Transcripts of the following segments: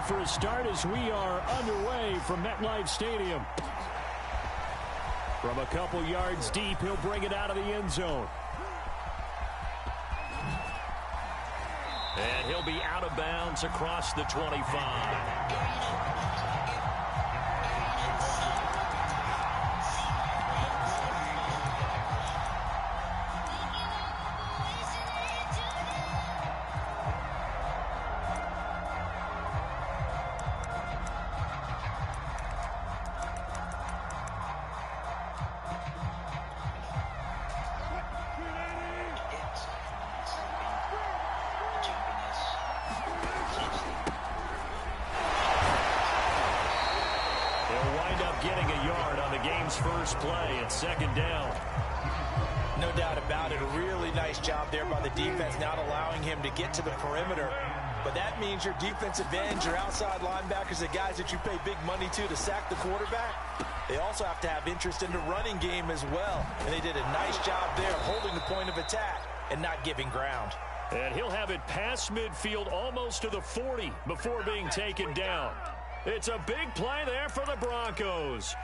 for a start as we are underway from MetLife Stadium. From a couple yards deep, he'll bring it out of the end zone. And he'll be out of bounds across the 25. Getting a yard on the game's first play at second down. No doubt about it. A really nice job there by the defense, not allowing him to get to the perimeter. But that means your defensive ends, your outside linebackers, the guys that you pay big money to sack the quarterback, they also have to have interest in the running game as well. And they did a nice job there of holding the point of attack and not giving ground. And he'll have it past midfield almost to the 40 before being taken down. It's a big play there for the Broncos.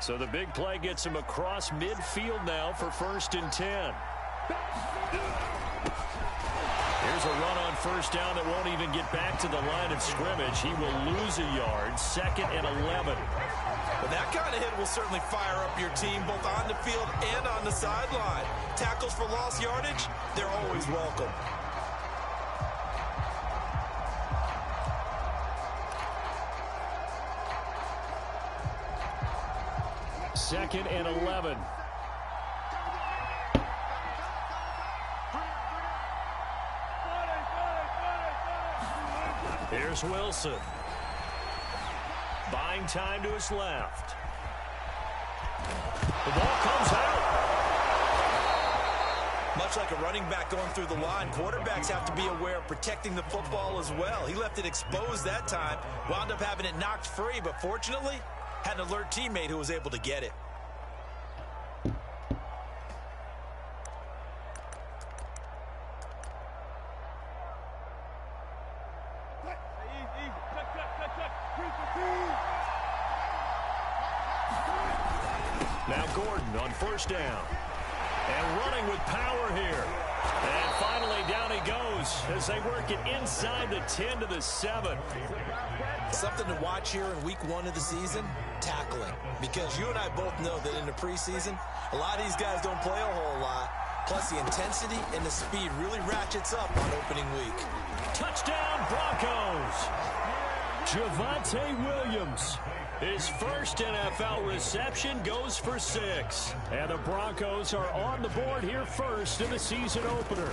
So the big play gets him across midfield now for 1st and 10. Here's a run on first down that won't even get back to the line of scrimmage. He will lose a yard, 2nd and 11. But that kind of hit will certainly fire up your team both on the field and on the sideline. Tackles for lost yardage, they're always welcome. 2nd and 11. Here's Wilson. Buying time to his left. The ball comes out. Much like a running back going through the line, quarterbacks have to be aware of protecting the football as well. He left it exposed that time, wound up having it knocked free, but fortunately, had an alert teammate who was able to get it. Now Gordon on first down. And running with power here. And finally down he goes as they work it inside the 10 to the 7. Something to watch here in week 1 of the season, tackling. Because you and I both know that in the preseason, a lot of these guys don't play a whole lot. Plus the intensity and the speed really ratchets up on opening week. Touchdown Broncos! Javonte Williams. His first NFL reception goes for 6. And the Broncos are on the board here first in the season opener.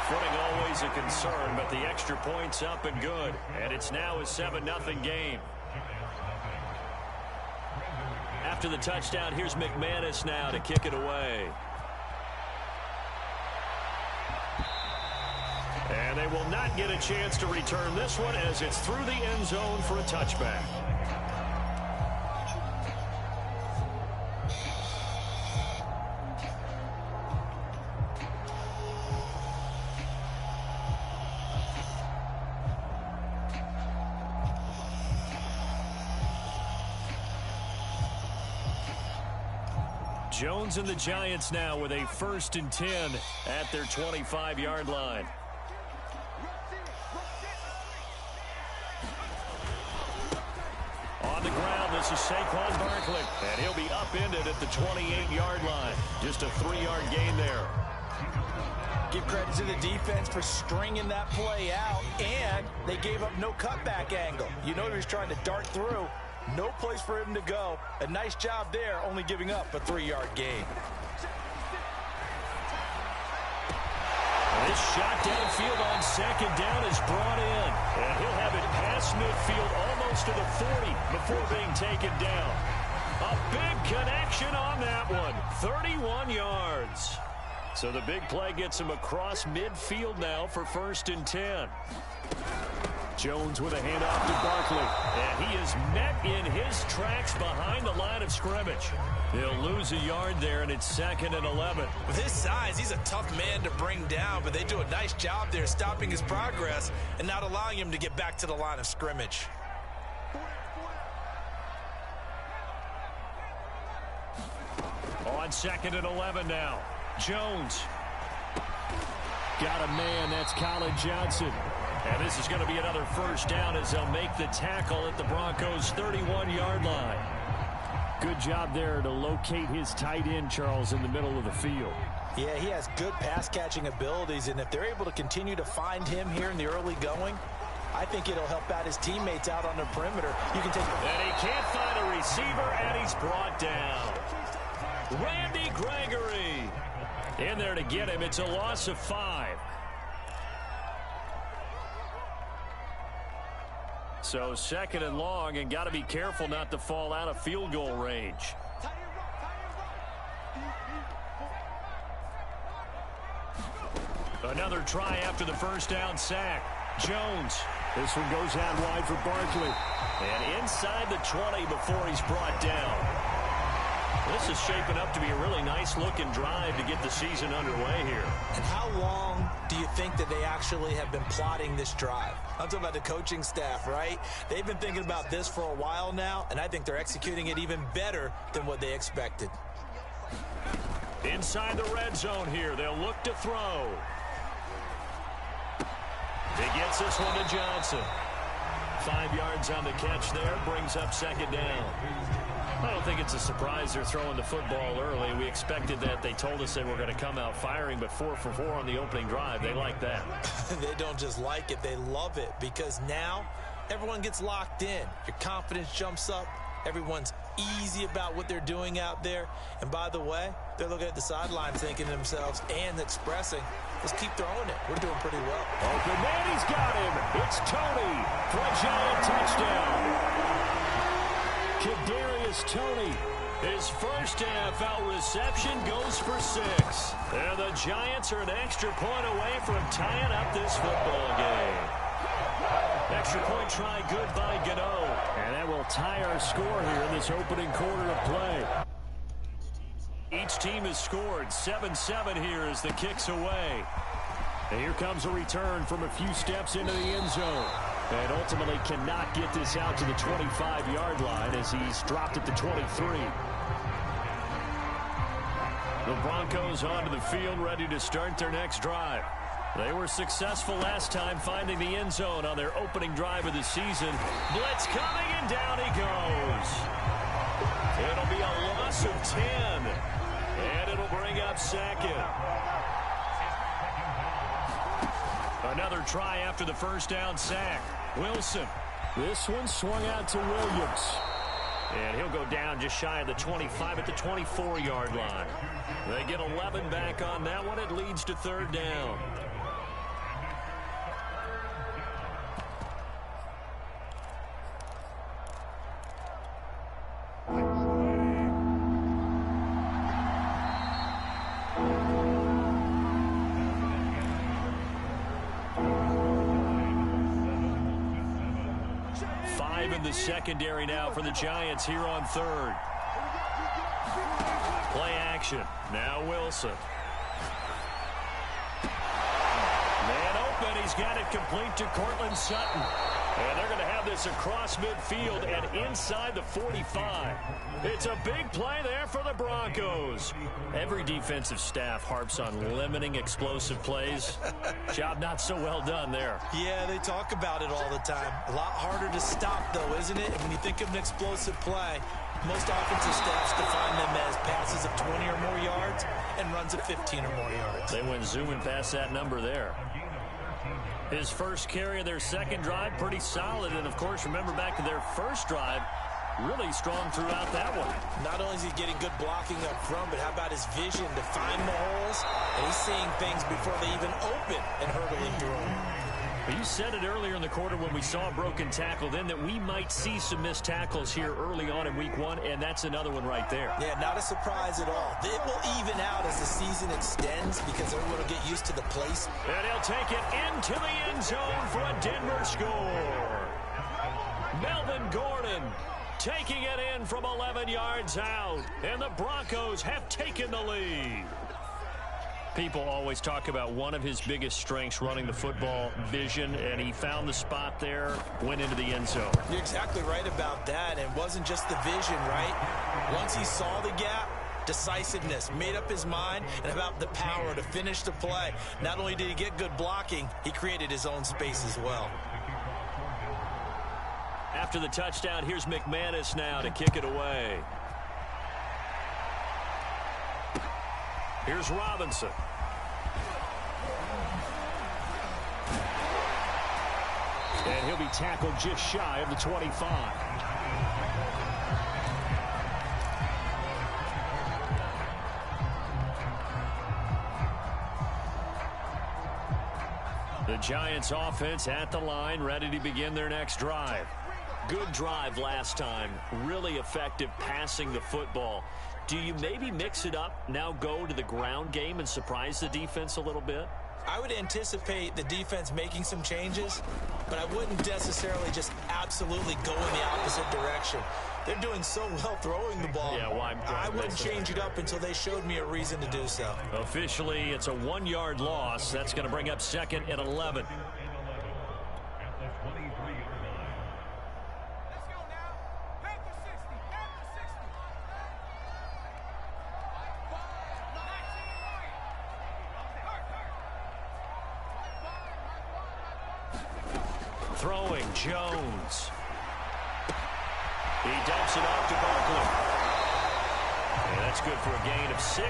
Footing always a concern, but the extra point's up and good. And it's now a 7-0 game. After the touchdown, here's McManus now to kick it away. And they will not get a chance to return this one as it's through the end zone for a touchback. Jones and the Giants now with a 1st and 10 at their 25-yard line. On the ground, this is Saquon Barkley, and he'll be upended at the 28-yard line. Just a 3-yard gain there. Give credit to the defense for stringing that play out, and they gave up no cutback angle. You know he was trying to dart through. No place for him to go. A nice job there, only giving up a 3-yard gain. This shot downfield on second down is brought in. And he'll have it past midfield almost to the 40 before being taken down. A big connection on that one. 31 yards. So the big play gets him across midfield now for 1st and 10. Jones with a handoff to Barkley. And he is met in his tracks behind the line of scrimmage. He'll lose a yard there, and it's 2nd and 11. With his size, he's a tough man to bring down, but they do a nice job there stopping his progress and not allowing him to get back to the line of scrimmage. On 2nd and 11 now. Jones. Got a man. That's Colin Johnson. And this is going to be another first down as they'll make the tackle at the Broncos' 31-yard line. Good job there to locate his tight end, Charles, in the middle of the field. Yeah, he has good pass-catching abilities, and if they're able to continue to find him here in the early going, I think it'll help out his teammates out on the perimeter. You can take. And he can't find a receiver, and he's brought down. Randy Gregory in there to get him. It's a loss of 5. So 2nd and long, and got to be careful not to fall out of field goal range. Another try after the first down sack. Jones. This one goes out wide for Barkley. And inside the 20 before he's brought down. This is shaping up to be a really nice-looking drive to get the season underway here. And how long do you think that they actually have been plotting this drive? I'm talking about the coaching staff, right? They've been thinking about this for a while now, and I think they're executing it even better than what they expected. Inside the red zone here, they'll look to throw. He gets this one to Johnson. 5 yards on the catch there, brings up 2nd down. I don't think it's a surprise they're throwing the football early. We expected that. They told us they were going to come out firing, but 4 for 4 on the opening drive. They like that. They don't just like it, they love it, because now everyone gets locked in. Your confidence jumps up. Everyone's easy about what they're doing out there. And by the way, they're looking at the sideline thinking to themselves and expressing, let's keep throwing it. We're doing pretty well. Open man, he's got him. It's Tony for a giant touchdown. Kadarius Toney, his first NFL reception goes for 6. And the Giants are an extra point away from tying up this football game. Extra point try good by Gano. And that will tie our score here in this opening quarter of play. Each team has scored 7-7 here as the kick's away. And here comes a return from a few steps into the end zone. And ultimately cannot get this out to the 25-yard line as he's dropped at the 23. The Broncos onto the field ready to start their next drive. They were successful last time finding the end zone on their opening drive of the season. Blitz coming, and down he goes. It'll be a loss of 10. And it'll bring up 2nd. Another try after the first down sack. Wilson. This one swung out to Williams. And he'll go down just shy of the 25 at the 24-yard line. They get 11 back on that one. It leads to 3rd down. In the secondary now for the Giants here on 3rd. Play action. Now Wilson. Man open. He's got it complete to Cortland Sutton. And they're going to have this across midfield and inside the 45. It's a big play there for the Broncos. Every defensive staff harps on limiting explosive plays. Job not so well done there. Yeah, they talk about it all the time. A lot harder to stop, though, isn't it? And when you think of an explosive play, most offensive staffs define them as passes of 20 or more yards and runs of 15 or more yards. They went zooming past that number there. His first carry of their second drive, pretty solid. And, of course, remember back to their first drive, really strong throughout that one. Not only is he getting good blocking up front, but how about his vision to find the holes? And he's seeing things before they even open and hurdling through them. You said it earlier in the quarter when we saw a broken tackle then that we might see some missed tackles here early on in week 1, and that's another one right there. Yeah, not a surprise at all. It will even out as the season extends because everyone will get used to the place. And he'll take it into the end zone for a Denver score. Melvin Gordon taking it in from 11 yards out, and the Broncos have taken the lead. People always talk about one of his biggest strengths, running the football, vision, and he found the spot there, went into the end zone. You're exactly right about that. It wasn't just the vision, right? Once he saw the gap, decisiveness, made up his mind, and about the power to finish the play. Not only did he get good blocking, he created his own space as well. After the touchdown, here's McManus now to kick it away. Here's Robinson. And he'll be tackled just shy of the 25. The Giants offense at the line, ready to begin their next drive. Good drive last time. Really effective passing the football. Do you maybe mix it up, now go to the ground game and surprise the defense a little bit? I would anticipate the defense making some changes, but I wouldn't necessarily just absolutely go in the opposite direction. They're doing so well throwing the ball. Yeah, well, I wouldn't change it up until they showed me a reason to do so. Officially, it's a 1-yard loss. That's going to bring up 2nd and 11. Throwing, Jones. He dumps it off to Barkley. And that's good for a gain of 6,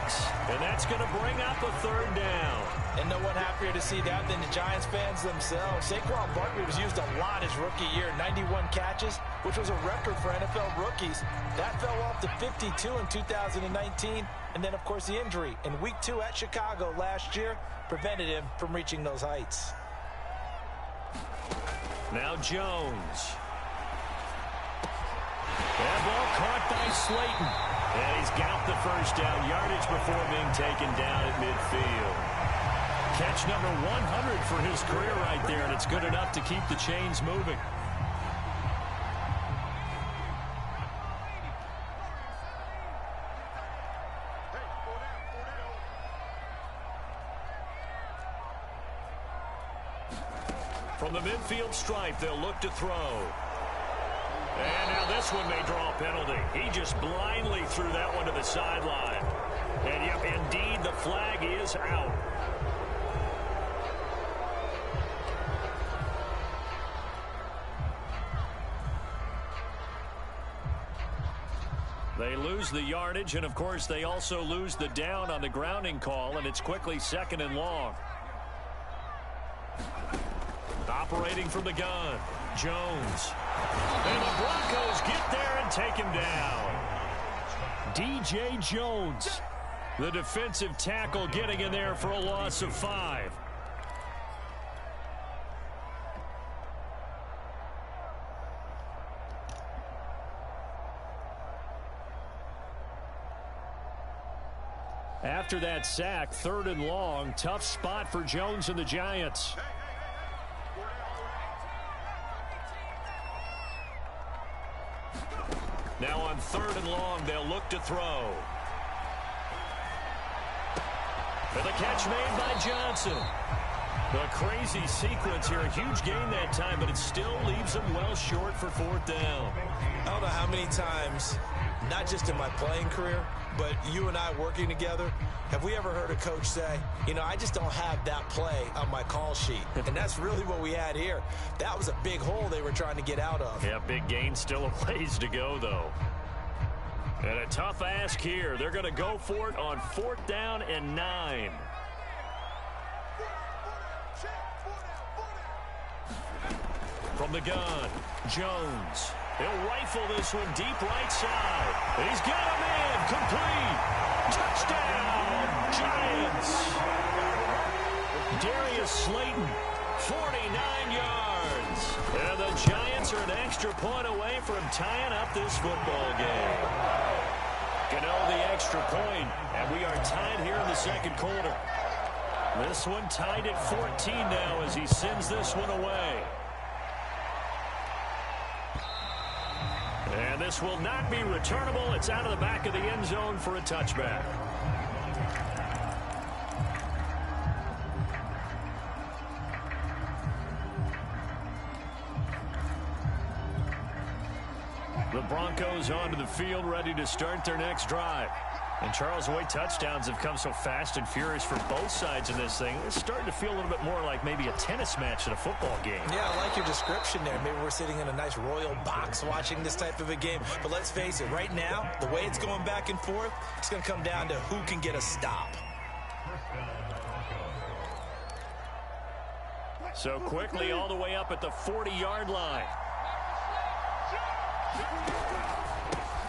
and that's going to bring up a 3rd down. And no one happier to see that than the Giants fans themselves. Saquon Barkley was used a lot his rookie year, 91 catches, which was a record for NFL rookies. That fell off to 52 in 2019, and then, of course, the injury in Week 2 at Chicago last year prevented him from reaching those heights. Now Jones. That ball caught by Slayton. And he's got the 1st down yardage before being taken down at midfield. Catch number 100 for his career right there, and it's good enough to keep the chains moving. From the midfield stripe, they'll look to throw. And now this one may draw a penalty. He just blindly threw that one to the sideline. And yep, indeed, the flag is out. They lose the yardage, and of course, they also lose the down on the grounding call, and it's quickly 2nd and long. Operating from the gun, Jones. And the Broncos get there and take him down. DJ Jones, the defensive tackle, getting in there for a loss of 5. After that sack, 3rd and long, tough spot for Jones and the Giants. Now on 3rd and long, they'll look to throw. For the catch made by Johnson. A crazy sequence here. A huge gain that time, but it still leaves them well short for 4th down. I don't know how many times, not just in my playing career, but you and I working together, have we ever heard a coach say, you know, I just don't have that play on my call sheet. And that's really what we had here. That was a big hole they were trying to get out of. Yeah, big gain, still a ways to go, though. And a tough ask here. They're going to go for it on 4th down and 9. From the gun, Jones. He'll rifle this one deep right side. And he's got him in. Complete. Touchdown, Giants. Darius Slayton, 49 yards. And the Giants are an extra point away from tying up this football game. Gano the extra point, and we are tied here in the 2nd quarter. This one tied at 14 now as he sends this one away. And this will not be returnable. It's out of the back of the end zone for a touchback. The Broncos onto the field, ready to start their next drive. And Charles, the way touchdowns have come so fast and furious for both sides in this thing, it's starting to feel a little bit more like maybe a tennis match in a football game. Yeah, I like your description there. Maybe we're sitting in a nice royal box watching this type of a game. But let's face it, right now, the way it's going back and forth, it's going to come down to who can get a stop. So quickly all the way up at the 40-yard line.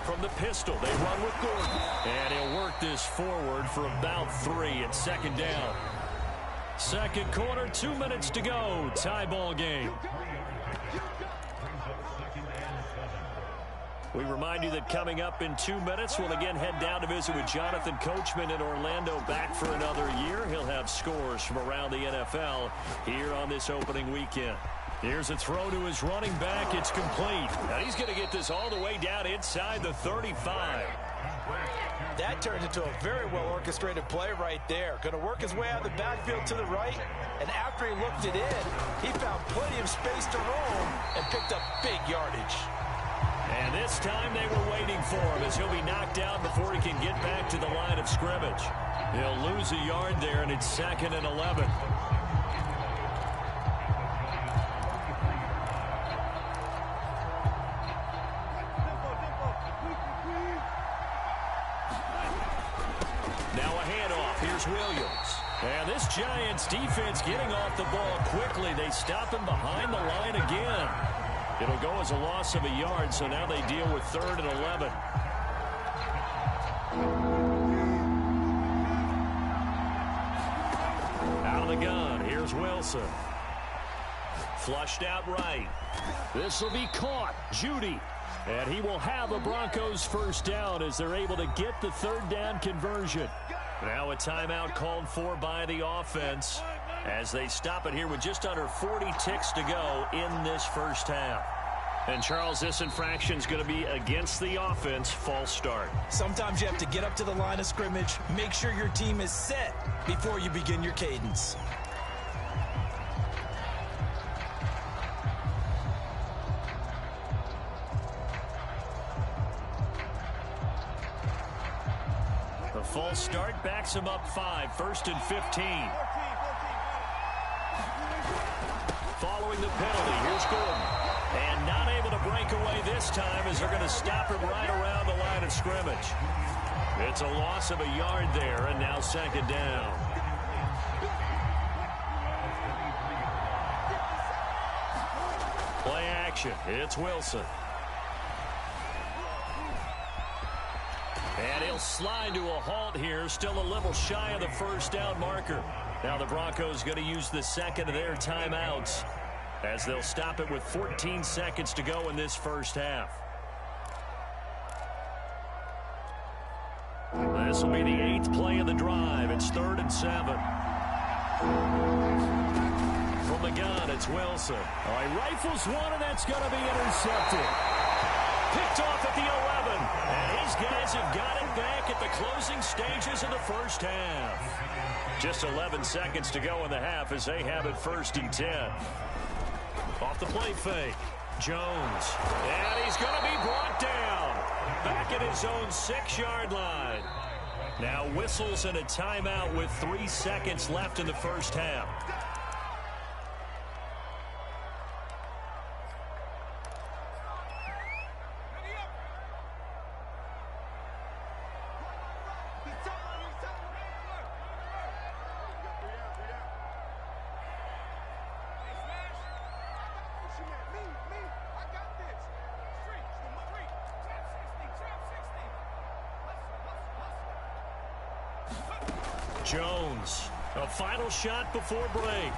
From the pistol, they run with Gordon. And he'll work this forward for about 3 at second down. Second quarter, 2 minutes to go. Tie ball game. We remind you that coming up in 2 minutes, we'll again head down to visit with Jonathan Coachman in Orlando, back for another year. He'll have scores from around the NFL here on this opening weekend. Here's a throw to his running back. It's complete. Now he's going to get this all the way down inside the 35. That turned into a very well-orchestrated play right there. Going to work his way out of the backfield to the right. And after he looked it in, he found plenty of space to roam and picked up big yardage. And this time they were waiting for him as he'll be knocked out before he can get back to the line of scrimmage. He'll lose a yard there, and it's 2nd and 11. Williams. And this Giants defense getting off the ball quickly. They stop him behind the line again. It'll go as a loss of a yard, so now they deal with 3rd and 11. Out of the gun, here's Wilson. Flushed out right. This will be caught. Judy. And he will have a Broncos first down as they're able to get the 3rd down conversion. Now a timeout called for by the offense as they stop it here with just under 40 ticks to go in this first half. And, Charles, this infraction is going to be against the offense. False start. Sometimes you have to get up to the line of scrimmage, make sure your team is set before you begin your cadence. False start backs him up 5, 1st and 15. Following the penalty, here's Gordon. And not able to break away this time as they're going to stop him right around the line of scrimmage. It's a loss of a yard there, and now 2nd down. Play action. It's Wilson. And he'll slide to a halt here, still a little shy of the first down marker. Now the Broncos going to use the 2nd of their timeouts as they'll stop it with 14 seconds to go in this first half. This will be the 8th play of the drive. It's 3rd and 7. From the gun, it's Wilson. All right, rifles one, and that's going to be intercepted. Picked off at the 11, and his guys have got it back at the closing stages of the first half. Just 11 seconds to go in the half as they have it 1st and 10. Off the play fake, Jones, and he's going to be brought down back at his own 6-yard line. Now whistles and a timeout with 3 seconds left in the first half. Jones, a final shot before break.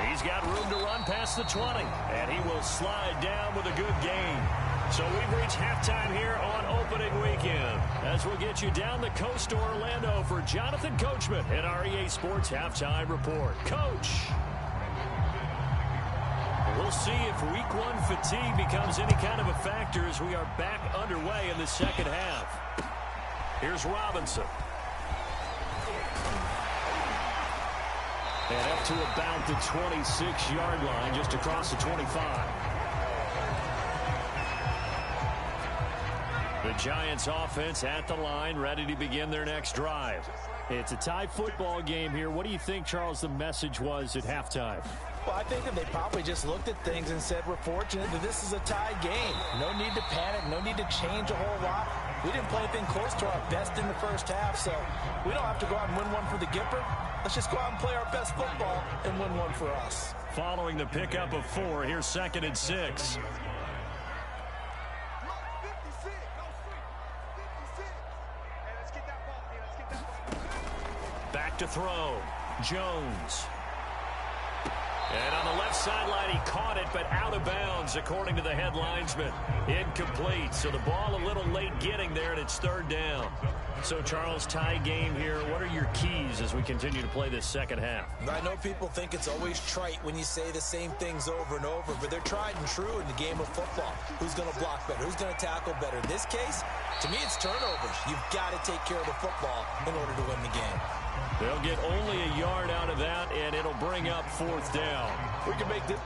He's got room to run past the 20, and he will slide down with a good gain. So we've reached halftime here on opening weekend as we'll get you down the coast to Orlando for Jonathan Coachman and our EA Sports Halftime Report. Coach. We'll see if week one fatigue becomes any kind of a factor as we are back underway in the second half. Here's Robinson. And up to about the 26-yard line, just across the 25. The Giants offense at the line, ready to begin their next drive. It's a tie football game here. What do you think, Charles, the message was at halftime? Well, I think that they probably just looked at things and said, we're fortunate that this is a tie game. No need to panic, no need to change a whole lot. We didn't play anything close to our best in the first half, so we don't have to go out and win one for the Gipper. Let's just go out and play our best football and win one for us. Following the pickup of 4, here's 2nd and 6. Back to throw. Jones. And on the left sideline, he caught it, but out of bounds, according to the head linesman. Incomplete. So the ball a little late getting there, and it's 3rd down. So, Charles, tie game here. What are your keys as we continue to play this second half? I know people think it's always trite when you say the same things over and over, but they're tried and true in the game of football. Who's going to block better? Who's going to tackle better? In this case, to me, it's turnovers. You've got to take care of the football in order to win the game. They'll get only a yard out of that, and it'll bring up 4th down. We can make this.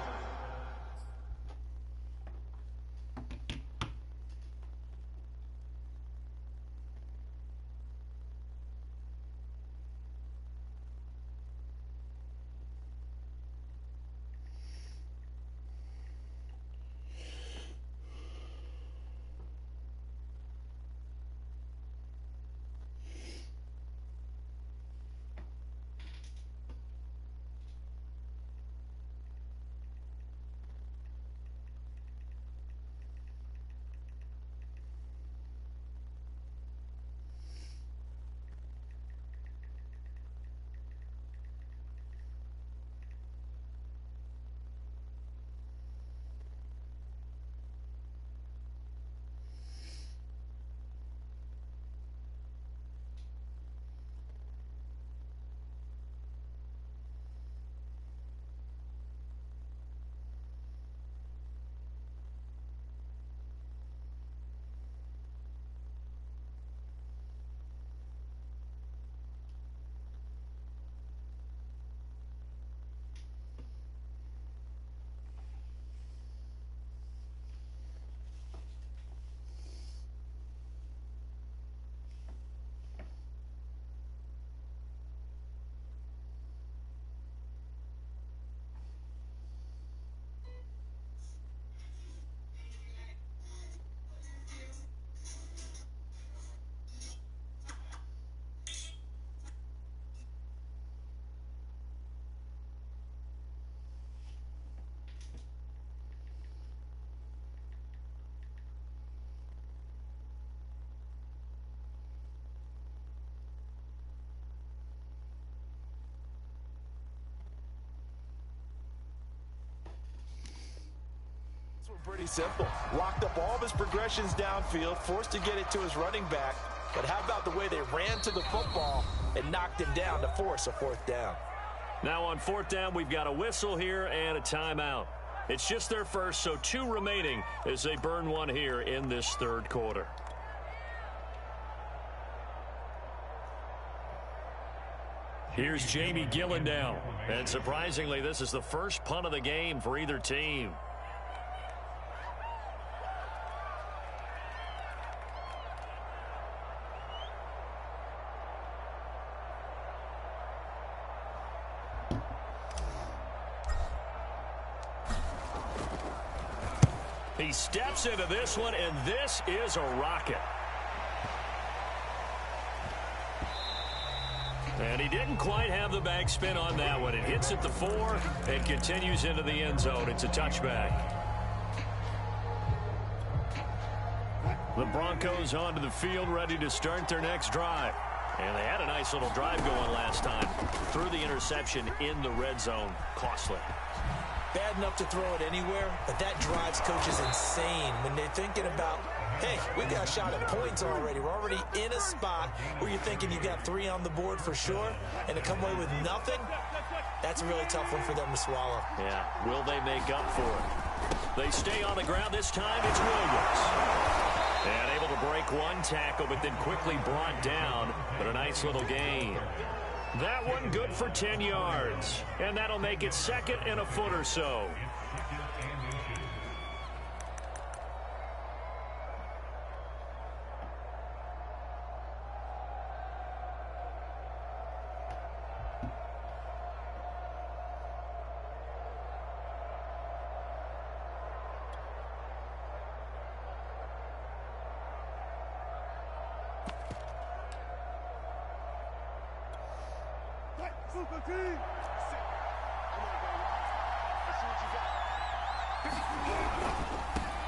Pretty simple. Locked up all of his progressions downfield, forced to get it to his running back. But how about the way they ran to the football and knocked him down to force a 4th down? Now on 4th down, we've got a whistle here and a timeout. It's just their first, so 2 remaining as they burn one here in this 3rd quarter. Here's Jamie Gillen down. And surprisingly, this is the first punt of the game for either team. He steps into this one, and this is a rocket. And he didn't quite have the backspin on that one. It hits at the 4 and continues into the end zone. It's a touchback. The Broncos onto the field, ready to start their next drive. And they had a nice little drive going last time. Threw the interception in the red zone. Costly. bad enough to throw it anywhere, but that drives coaches insane when they're thinking about, hey, we got a shot at points already. We're already in a spot where you're thinking you got 3 on the board for sure, and to come away with nothing, that's a really tough one for them to swallow. Yeah, will they make up for it? They stay on the ground this time. It's Williams. And able to break one tackle, but then quickly brought down, but a nice little gain. That one good for 10 yards, and that'll make it 2nd and a foot or so.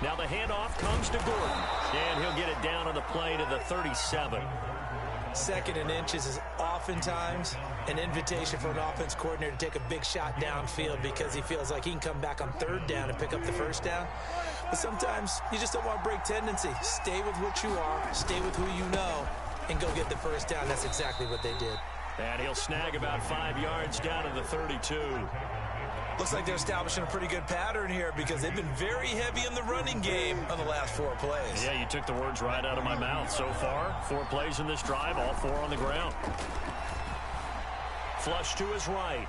Now the handoff comes to Gordon, and he'll get it down on the play to the 37. 2nd and inches is oftentimes an invitation for an offense coordinator to take a big shot downfield because he feels like he can come back on 3rd down and pick up the 1st down. But sometimes you just don't want to break tendency. Stay with what you are, stay with who you know, and go get the 1st down. That's exactly what they did. And he'll snag about 5 yards down to the 32. Looks like they're establishing a pretty good pattern here because they've been very heavy in the running game on the last 4 plays. Yeah, you took the words right out of my mouth. So far, 4 plays in this drive, all 4 on the ground. Flush to his right.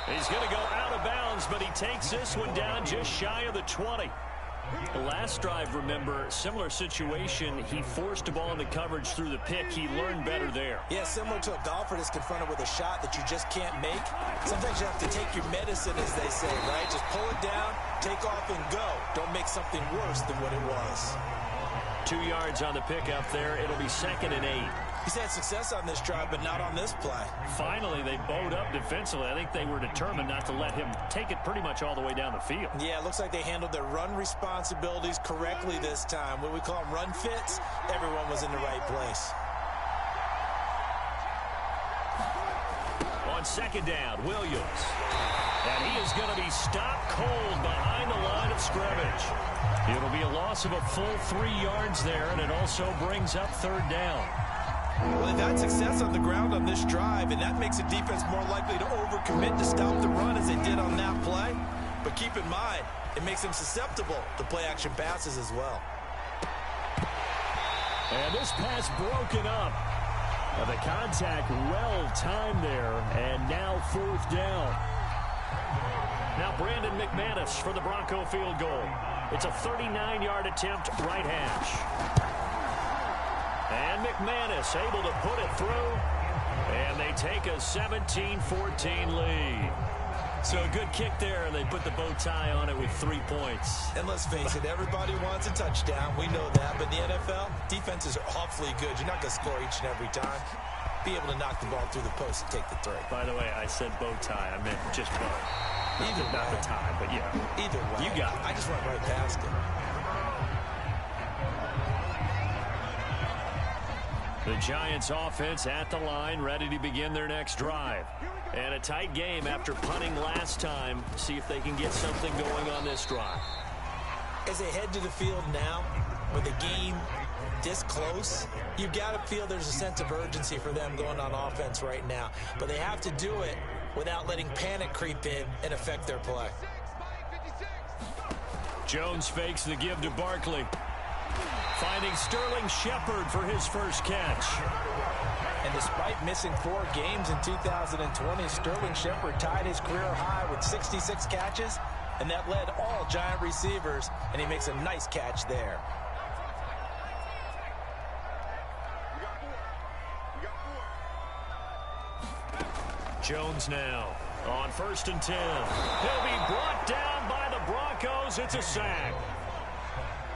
He's going to go out of bounds, but he takes this one down just shy of the 20. The last drive, remember, similar situation. He forced a ball into coverage through the pick. He learned better there. Yeah, similar to a golfer that's confronted with a shot that you just can't make. Sometimes you have to take your medicine, as they say, right? Just pull it down, take off, and go. Don't make something worse than what it was. 2 yards on the pickup there. It'll be 2nd and 8. He's had success on this drive, but not on this play. Finally, they bowed up defensively. I think they were determined not to let him take it pretty much all the way down the field. Yeah, it looks like they handled their run responsibilities correctly this time. What we call them run fits, everyone was in the right place. On 2nd down, Williams. And he is going to be stopped cold behind the line of scrimmage. It'll be a loss of a full 3 yards there, and it also brings up 3rd down. Well, they've had success on the ground on this drive, and that makes a defense more likely to overcommit to stop the run as they did on that play. But keep in mind, it makes them susceptible to play-action passes as well. And this pass broken up. The contact well-timed there, and now 4th down. Now Brandon McManus for the Bronco field goal. It's a 39-yard attempt, right hash. And McManus able to put it through, and they take a 17-14 lead. So a good kick there, and they put the bow tie on it with 3 points. And let's face it, everybody wants a touchdown. We know that, but in the NFL, defenses are awfully good. You're not going to score each and every time. Be able to knock the ball through the post and take the three. By the way, I said bow tie. I meant just bow. Either way. Not the tie, but yeah. Either way. You got it. I just went right past it. The Giants offense at the line, ready to begin their next drive. And a tight game after punting last time. See if they can get something going on this drive. As they head to the field now, with the game this close, you've got to feel there's a sense of urgency for them going on offense right now. But they have to do it without letting panic creep in and affect their play. Jones fakes the give to Barkley. Finding Sterling Shepard for his first catch. And despite missing 4 games in 2020, Sterling Shepard tied his career high with 66 catches, and that led all Giant receivers, and he makes a nice catch there. Jones now on 1st and 10. He'll be brought down by the Broncos. It's a sack.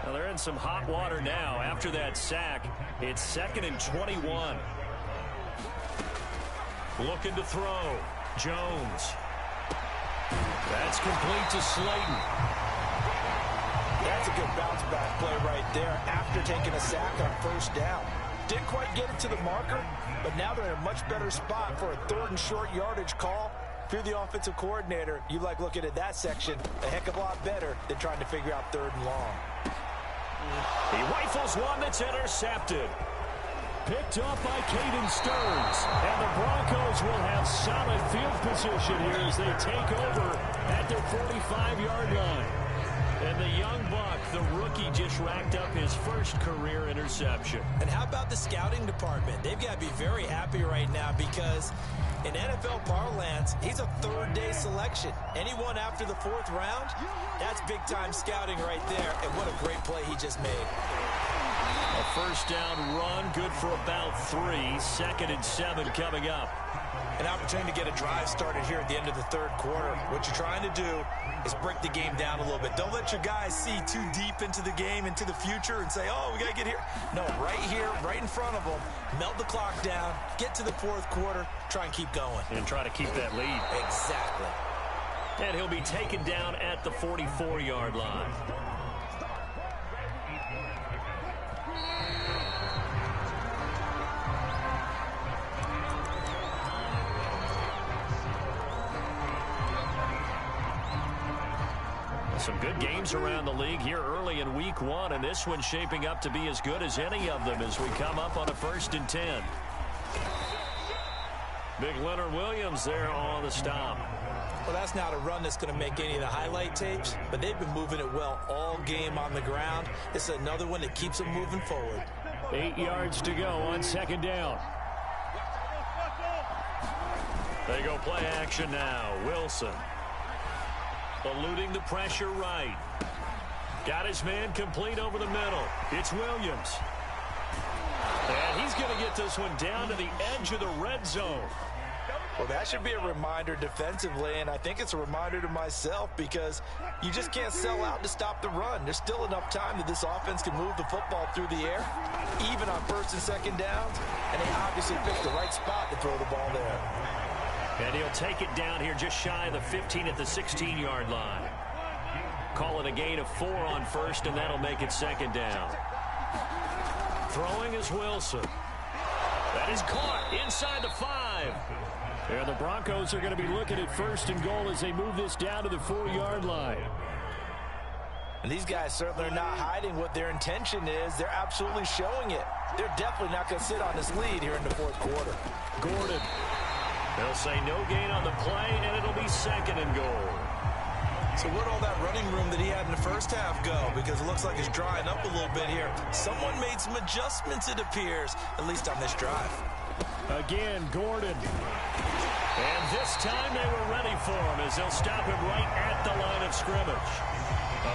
Now they're in some hot water now. After that sack, it's 2nd and 21. Looking to throw. Jones. That's complete to Slayton. That's a good bounce back play right there after taking a sack on 1st down. Didn't quite get it to the marker, but now they're in a much better spot for a 3rd and short yardage call. If you're the offensive coordinator, you like looking at that section a heck of a lot better than trying to figure out 3rd and long. He rifles one that's intercepted. Picked up by Caden Stearns. And the Broncos will have solid field position here as they take over at their 45-yard line. And the young buck, the rookie, just racked up his first career interception. And how about the scouting department? They've got to be very happy right now because in NFL parlance, he's a 3rd-day selection. Anyone after the 4th round, that's big-time scouting right there. And what a great play he just made. A first down run, good for about 3. 2nd and 7 coming up. An opportunity to get a drive started here at the end of the 3rd quarter. What you're trying to do is break the game down a little bit. Don't let your guys see too deep into the game, into the future, and say, oh, we got to get here. No, right here, right in front of them, melt the clock down, get to the 4th quarter, try and keep going. And try to keep that lead. Exactly. And he'll be taken down at the 44-yard line. Some good games around the league here early in week 1, and this one's shaping up to be as good as any of them as we come up on a 1st and 10. Big Leonard Williams there on the stop. Well, that's not a run that's going to make any of the highlight tapes, but they've been moving it well all game on the ground. This is another one that keeps them moving forward. 8 yards to go on 2nd down. They go play action now. Wilson. Eluding the pressure right. Got his man complete over the middle. It's Williams. And he's going to get this one down to the edge of the red zone. Well, that should be a reminder defensively, and I think it's a reminder to myself because you just can't sell out to stop the run. There's still enough time that this offense can move the football through the air, even on 1st and 2nd downs, and they obviously picked the right spot to throw the ball there. And he'll take it down here just shy of the 15 at the 16-yard line. Call it a gain of 4 on 1st, and that'll make it 2nd down. Throwing is Wilson. That is caught inside the 5. And the Broncos are going to be looking at 1st and goal as they move this down to the 4-yard line. And these guys certainly are not hiding what their intention is. They're absolutely showing it. They're definitely not going to sit on this lead here in the 4th quarter. Gordon. They'll say no gain on the play, and it'll be 2nd and goal. So where'd all that running room that he had in the first half go? Because it looks like it's drying up a little bit here. Someone made some adjustments, it appears, at least on this drive. Again, Gordon. And this time they were ready for him as they'll stop him right at the line of scrimmage.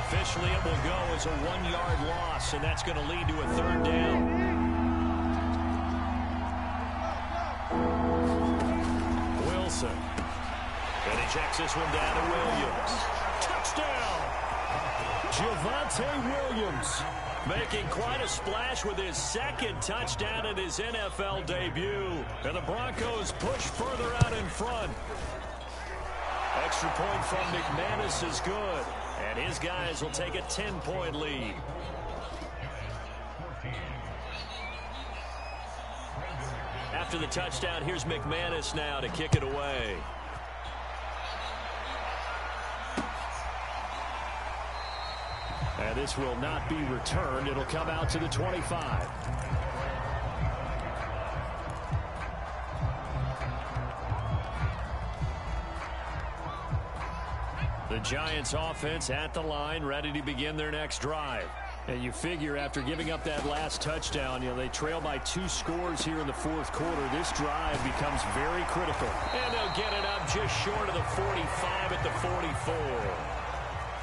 Officially, it will go as a 1-yard loss, and that's going to lead to a 3rd down. Wilson. And he checks this one down to Williams. Touchdown! Javonte Williams making quite a splash with his 2nd touchdown in his NFL debut. And the Broncos push further out in front. Extra point from McManus is good. And his guys will take a 10-point lead. After the touchdown, here's McManus now to kick it away. And this will not be returned. It'll come out to the 25. The Giants offense at the line, ready to begin their next drive. And you figure after giving up that last touchdown, they trail by 2 scores here in the 4th quarter. This drive becomes very critical. And they'll get it up just short of the 45 at the 44.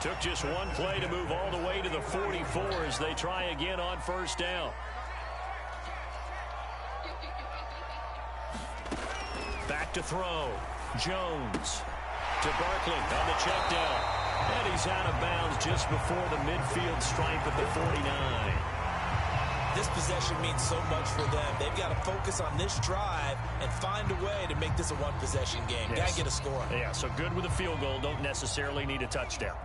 Took just one play to move all the way to the 44 as they try again on 1st down. Back to throw. Jones to Barkley on the check down. And he's out of bounds just before the midfield stripe at the 49. This possession means so much for them. They've got to focus on this drive and find a way to make this a one-possession game. Yes. Got to get a score. Yeah, so good with a field goal. Don't necessarily need a touchdown.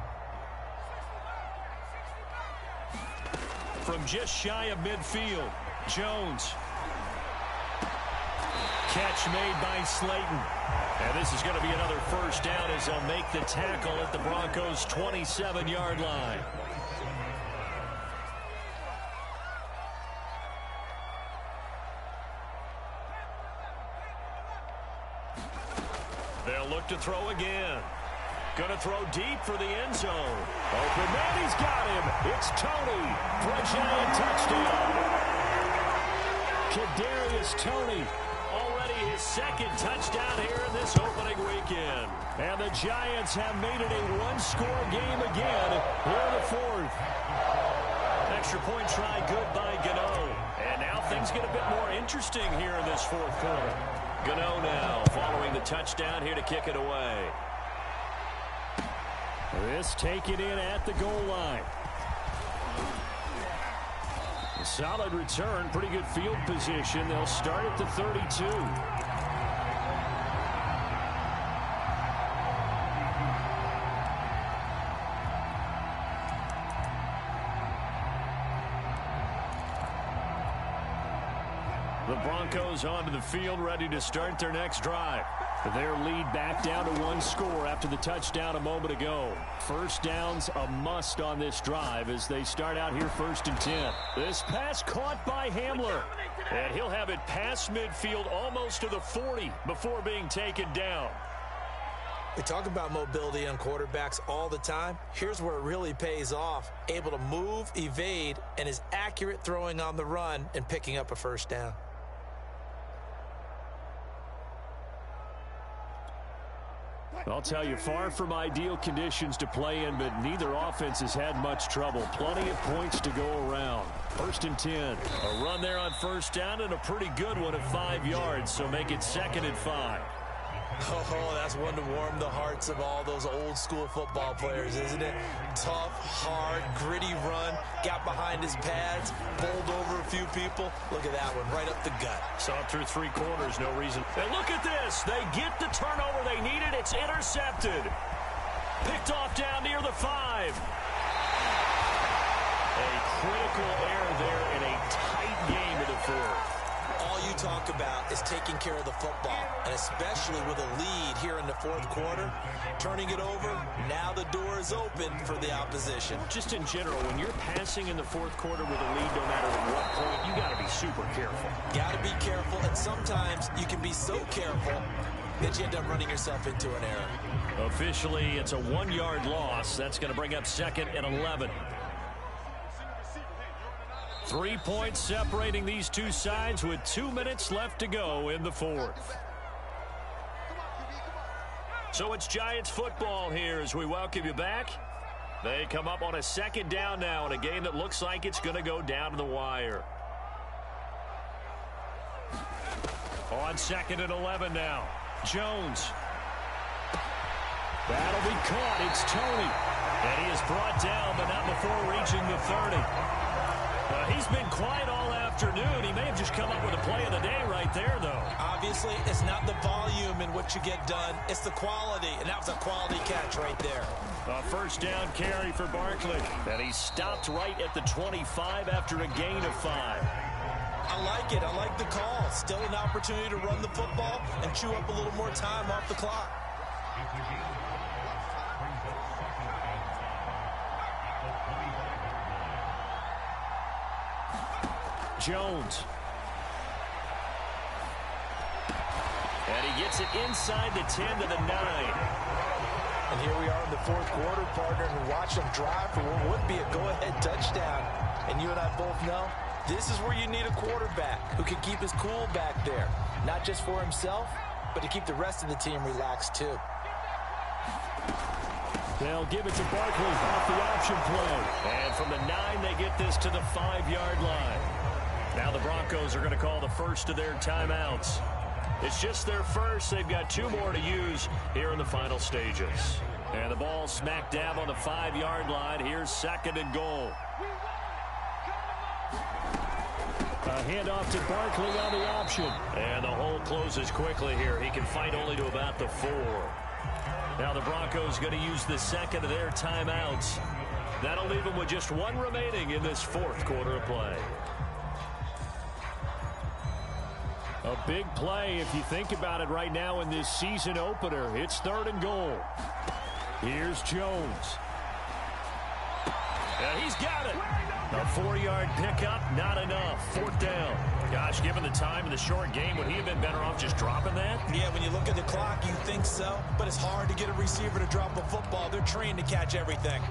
From just shy of midfield, Jones. Catch made by Slayton. And this is going to be another first down as they'll make the tackle at the Broncos' 27-yard line. They'll look to throw again. Going to throw deep for the end zone. Open man, he's got him. It's Tony for a giant touchdown. Kadarius Toney, already his second touchdown here in this opening weekend. And the Giants have made it a one-score game again here in the fourth. Extra point try good by Gano. And now things get a bit more interesting here in this fourth quarter. Gano now following the touchdown here to kick it away. This taken in at the goal line. A solid return, pretty good field position. They'll start at the 32. The Broncos onto the field, ready to start their next drive. Their lead back down to one score after the touchdown a moment ago. First down's a must on this drive as they start out here 1st and 10. This pass caught by Hamler. And he'll have it past midfield almost to the 40 before being taken down. We talk about mobility on quarterbacks all the time. Here's where it really pays off. Able to move, evade, and is accurate throwing on the run and picking up a first down. I'll tell you, far from ideal conditions to play in, but neither offense has had much trouble. Plenty of points to go around. 1st and 10. A run there on first down and a pretty good one at 5 yards, so make it 2nd and 5. Oh, that's one to warm the hearts of all those old school football players, isn't it? Tough, hard, gritty run. Got behind his pads, bowled over a few people. Look at that one, right up the gut. Saw it through 3 quarters, no reason. And look at this. They get the turnover they needed. It's intercepted. Picked off down near the 5. A critical error there in a tight game in the fourth. All you talk about is taking care of the football, and especially with a lead here in the fourth quarter, turning it over, now the door is open for the opposition. Just in general, when you're passing in the fourth quarter with a lead, no matter at what point, you got to be super careful. Got to be careful, and sometimes you can be so careful that you end up running yourself into an error. Officially, it's a 1-yard loss. That's going to bring up 2nd and 11. 3 points separating these two sides with 2 minutes left to go in the fourth. So it's Giants football here as we welcome you back. They come up on a 2nd down now in a game that looks like it's going to go down to the wire. On 2nd and 11 now. Jones. That'll be caught. It's Toney. And he is brought down, but not before reaching the 30. He's been quiet all afternoon. He may have just come up with a play of the day right there, though. Obviously, it's not the volume in what you get done. It's the quality, and that was a quality catch right there. A first down carry for Barkley. And he stopped right at the 25 after a gain of 5. I like it. I like the call. Still an opportunity to run the football and chew up a little more time off the clock. Jones. And he gets it inside the 10 to the 9. And here we are in the fourth quarter, partner, and watch them drive for what would be a go-ahead touchdown. And you and I both know this is where you need a quarterback who can keep his cool back there. Not just for himself, but to keep the rest of the team relaxed too. They'll give it to Barkley off the option play. And from the 9, they get this to the 5-yard line. Now the Broncos are going to call the first of their timeouts. It's just their first. They've got 2 more to use here in the final stages. And the ball smack dab on the 5-yard line. Here's 2nd and goal. A handoff to Barkley on the option. And the hole closes quickly here. He can fight only to about the 4. Now the Broncos going to use the 2nd of their timeouts. That'll leave them with just 1 remaining in this fourth quarter of play. A big play if you think about it right now in this season opener. It's 3rd and goal. Here's Jones. And he's got it. A 4-yard pickup, not enough. 4th down. Gosh, given the time in the short game, would he have been better off just dropping that? Yeah, when you look at the clock, you think so. But it's hard to get a receiver to drop a football. They're trained to catch everything.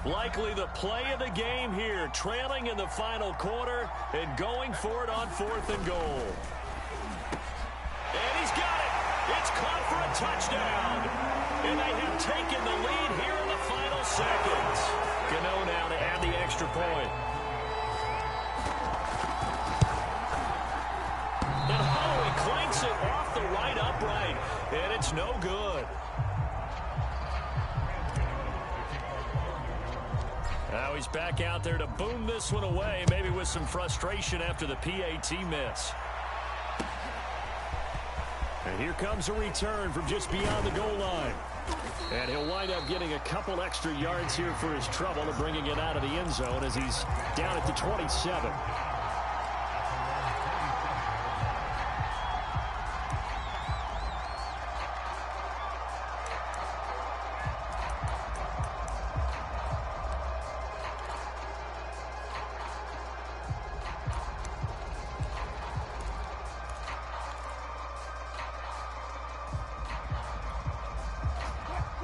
Likely the play of the game here, trailing in the final quarter and going for it on 4th and goal. And he's got it. It's caught for a touchdown. And they have taken the lead here in the final seconds. Gano now to add the extra point. And Holloway clanks it off the right upright. And it's no good. Now he's back out there to boom this one away, maybe with some frustration after the PAT miss. And here comes a return from just beyond the goal line. And he'll wind up getting a couple extra yards here for his trouble and bringing it out of the end zone as he's down at the 27.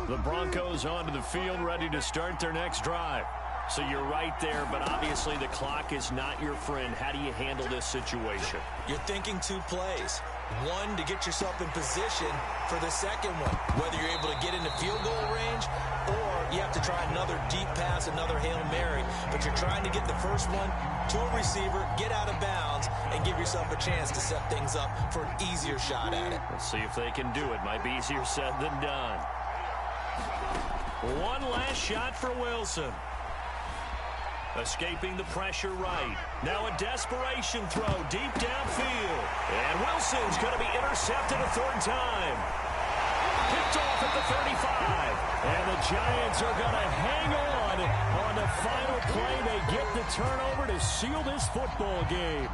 The Broncos onto the field, ready to start their next drive. So you're right there, but obviously the clock is not your friend. How do you handle this situation? You're thinking 2 plays. One, to get yourself in position for the second one, whether you're able to get into field goal range or you have to try another deep pass, another Hail Mary. But you're trying to get the first one to a receiver, get out of bounds, and give yourself a chance to set things up for an easier shot at it. Let's see if they can do it. Might be easier said than done. One last shot for Wilson. Escaping the pressure right. Now a desperation throw deep downfield. And Wilson's going to be intercepted a 3rd time. Picked off at the 35. And the Giants are going to hang on the final play. They get the turnover to seal this football game.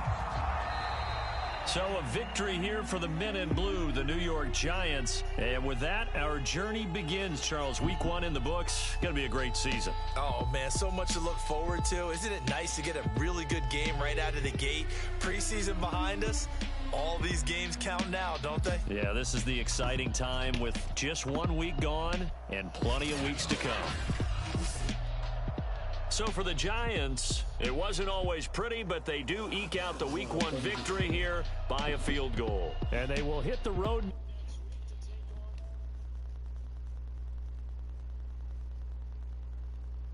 So a victory here for the men in blue, the New York Giants. And with that, our journey begins, Charles. Week 1 in the books. Going to be a great season. Oh, man, so much to look forward to. Isn't it nice to get a really good game right out of the gate? Preseason behind us. All these games count now, don't they? Yeah, this is the exciting time with just 1 week gone and plenty of weeks to come. So for the Giants, it wasn't always pretty, but they do eke out the Week 1 victory here by a field goal. And they will hit the road